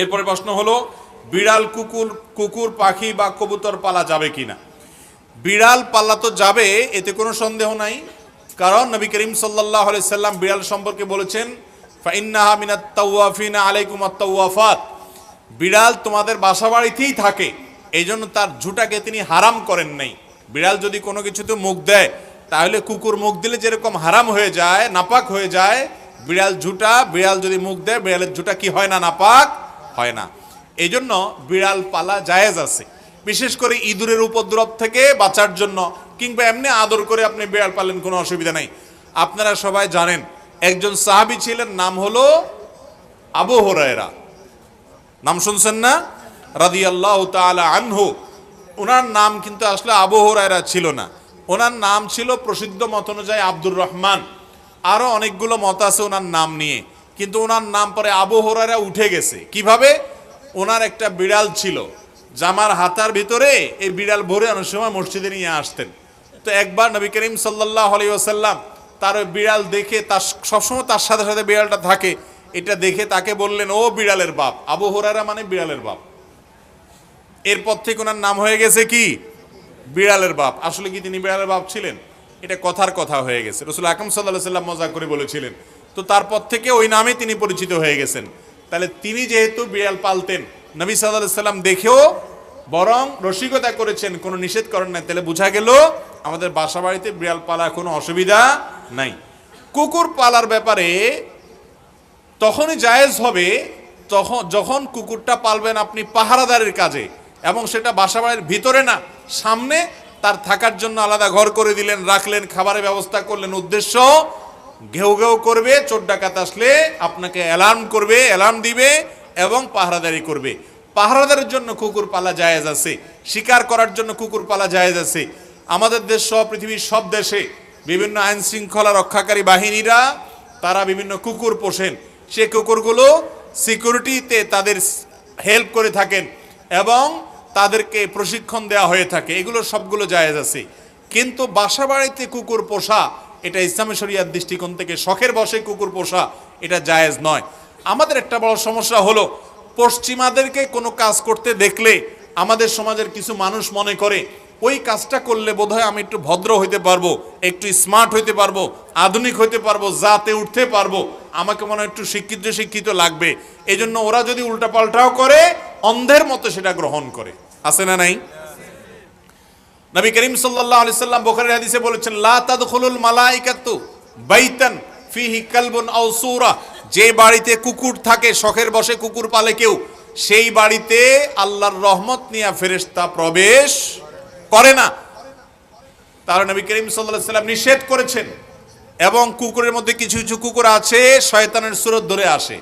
এরপরে প্রশ্ন হলো বিড়াল, কুকুর, কুকুর, পাখি বা কবুতর পালা যাবে কিনা? বিড়াল পালা তো যাবে, এতে কোনো সন্দেহ নাই। কারণ নবী করিম সাল্লাল্লাহু আলাইহি সাল্লাম বিড়াল সম্পর্কে বলেছেন, ফাইন্নাহা মিনাত তাওয়াফিনা আলাইকুম আত-তাওয়াফাত। বিড়াল তোমাদের বাসা বাড়িতেই থাকে, এই জন্য তার ঝুঁটাকে তিনি হারাম করেন নাই। বিড়াল যদি কোনো কিছুতে মুখ দেয়, তাহলে কুকুর মুখ দিলে যেরকম হারাম হয়ে যায়, নাপাক হয়ে যায়, বিড়াল যদি মুখ দেয়, বিড়ালের ঝুঁটা কি হয় না? নাপাক হয় না। এই জন্য বিড়াল পালা জায়েজ আছে, বিশেষ করে ইঁদুরের উপদ্রব থেকে বাঁচার জন্য, কিংবা এমনি আদর করে আপনি বিড়াল পালেন, কোনো অসুবিধা নাই। আপনারা সবাই জানেন একজন সাহাবী ছিলেন, নাম হলো আবু হুরায়রা। নাম শুনছেন না? রাদিয়াল্লাহু তাআলা আনহু। ওনার নাম কিন্তু আসলে আবু হুরায়রা ছিল না, ওনার নাম ছিল প্রসিদ্ধ মত অনুযায়ী আব্দুর রহমান। আরো অনেকগুলো মত আছে ওনার নাম নিয়ে, কিন্তু ওনার নাম পরে আবু হুরায়রা উঠে গেছে। কিভাবে? ওনার একটা বিড়াল ছিল, জামার হাতার ভিতরে এই বিড়াল ভরে অনেক সময় মসজিদে নিয়ে আসতেন। তো একবার নবী করিম সাল্লাল্লাহু আলাইহি ওয়াসাল্লাম তার ওই বিড়াল দেখে, তার সবসময় তার সাথে সাথে বিড়ালটা থাকে, এটা দেখে তাকে বললেন, ও বিড়ালের বাপ। আবু হুরায়রা মানে বিড়ালের বাপ। এরপর থেকে ওনার নাম হয়ে গেছে কি? বিড়ালের বাপ। আসলে কি তিনি বিড়ালের বাপ ছিলেন? এটা কথার কথা হয়ে গেছে, রাসূল আকরাম সাল্লাল্লাহু আলাইহি ওয়াসাল্লাম মজা করে বলেছিলেন। তো তারপর থেকে ওই নামে তিনি পরিচিত হয়ে গেছেন। তাহলে তিনি যেহেতু বিড়াল পালতেন, নবী সাল্লাল্লাহু আলাইহি ওয়াসাল্লাম দেখেও বরং রসিকতা করেছেন, কোনো নিষেধ করেন না। তাহলে বোঝা গেল আমাদের বাসা বাড়িতে বিড়াল পালা কোনো অসুবিধা নাই। কুকুর পালার ব্যাপারে তখনই জায়েজ হবে যখন কুকুরটা পালবেন আপনি পাহারাদারের কাজে, এবং সেটা বাসা বাড়ির ভিতরে না, সামনে তার থাকার জন্য আলাদা ঘর করে দিলেন, রাখলেন, খাবারের ব্যবস্থা করলেন। উদ্দেশ্য ঘেউ ঘেউ করবে, চোর ডাকাত আসলে আপনাকে অ্যালার্ম দিবে এবং পাহারাদারি করবে। পাহারাদারের জন্য কুকুর পালা জায়েজ আছে, শিকার করার জন্য কুকুর পালা জায়েজ আছে। আমাদের দেশ সহ পৃথিবীর সব দেশে বিভিন্ন আইন শৃঙ্খলা রক্ষাকারী বাহিনীরা তারা বিভিন্ন কুকুর পোষেন। সে কুকুরগুলো সিকিউরিটিতে তাদের হেল্প করে থাকেন এবং তাদেরকে প্রশিক্ষণ দেওয়া হয়ে থাকে। এগুলো সবগুলো জায়েজ আছে। কিন্তু বাসা বাড়িতে কুকুর পোষা, এটা ইসলামী শরীয়ত দৃষ্টিকোণ থেকে শখের বশে কুকুর পোষা, এটা জায়েজ নয়। আমাদের একটা বড় সমস্যা হলো, পশ্চিমাদেরকে কোনো কাজ করতে দেখলে আমাদের সমাজের কিছু মানুষ মনে করে ওই কাজটা করলে বোধহয় আমি একটু ভদ্র হইতে পারবো, একটু স্মার্ট হইতে পারবো, আধুনিক হইতে পারবো, জাতে উঠতে পারবো, আমাকে মনে হয় একটু শিক্ষিত লাগবে। এই জন্য ওরা যদি উল্টাপাল্টাও করে, অন্ধের মতো সেটা গ্রহণ করে। আছে না নাই? নবী করিম সাল্লাল্লাহু আলাইহি সাল্লাম বুখারীর হাদিসে বলেছেন, লা তাদখুলুল মালাইকাতু বাইতান ফিহি কালবুন আও সূরা। যে বাড়িতে কুকুর থাকে, শখের বশে কুকুর পালে কেউ, সেই বাড়িতে আল্লাহর রহমত নিয়ে ফেরেশতা প্রবেশ করে না। তার নবী করিম সাল্লাল্লাহু আলাইহি সাল্লাম নিষেধ করেছেন। এবং কুকুরের মধ্যে কিছু কিছু কুকুর আছে শয়তানের সুরত ধরে আসে।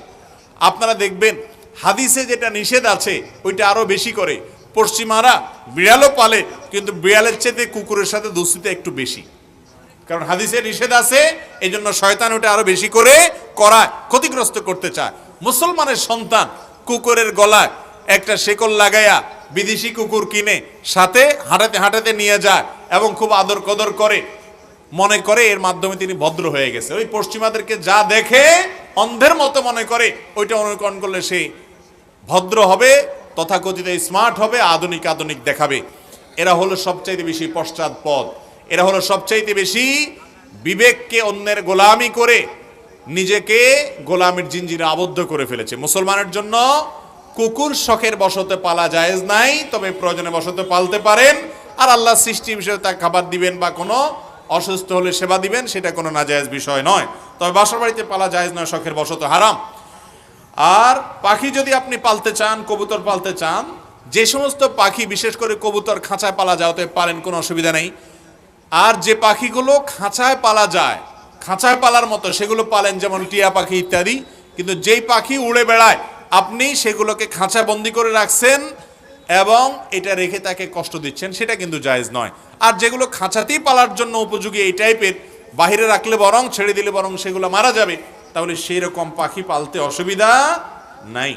আপনারা দেখবেন হাদিসে যেটা নিষেধ আছে ওইটা আরো বেশি করে। পশ্চিমারা বিড়ালও পালে, কিন্তু বিড়ালের চেয়ে কুকুরের সাথে দোস্তিটা একটু বেশি, কারণ হাদিসে নিষেধ আছে। এই জন্য শয়তান ওটা আরো বেশি করে করায়, ক্ষতিগ্রস্ত করতে চায়। মুসলমানের সন্তান কুকুরের গলায় একটা শেকল লাগাইয়া বিদেশি কুকুর কিনে সাথে হাঁটাতে হাঁটাতে নিয়ে যায় এবং খুব আদর কদর করে, মনে করে এর মাধ্যমে তিনি ভদ্র হয়ে গেছে। ওই পশ্চিমাদেরকে যা দেখে অন্ধের মতো মনে করে, ওইটা অনুকরণ করলে সে ভদ্র হবে, তথাকথিত স্মার্ট হবে, আধুনিক দেখাবে। এরা হলো সবচাইতে বেশি পশ্চাৎপদ, এরা হলো সবচাইতে বেশি বিবেককে অন্যের গোলামি করে নিজেকে গোলামির জিঞ্জিরে আবদ্ধ করে ফেলেছে। মুসলমানের জন্য কুকুর শখের বশতে পালা জায়েজ নাই, তবে প্রয়োজনে বশতে পালতে পারেন। আর আল্লাহ সৃষ্টি হিসেবে তাকে খাবার দিবেন বা কোনো অসুস্থ হলে সেবা দিবেন, সেটা কোনো নাজায়েজ বিষয় নয়। তবে বাসার বাড়িতে পালা জায়েজ নয়, শখের বশতে হারাম। আর পাখি যদি আপনি পালতে চান, কবুতর পালতে চান, যে সমস্ত পাখি, বিশেষ করে কবুতর খাঁচায় পালা যাওয়াতে পারেন, কোনো অসুবিধা নেই। আর যে পাখিগুলো খাঁচায় পালা যায়, খাঁচায় পালার মতো, সেগুলো পালেন, যেমন টিয়া পাখি ইত্যাদি। কিন্তু যেই পাখি উড়ে বেড়ায়, আপনি সেগুলোকে খাঁচায় বন্দি করে রাখছেন এবং এটা রেখে তাকে কষ্ট দিচ্ছেন, সেটা কিন্তু জায়েজ নয়। আর যেগুলো খাঁচাতেই পালার জন্য উপযোগী এই টাইপের, বাহিরে রাখলে বরং, ছেড়ে দিলে বরং সেগুলো মারা যাবে, তাহলে সেই রকম পাখি পালতে অসুবিধা নাই।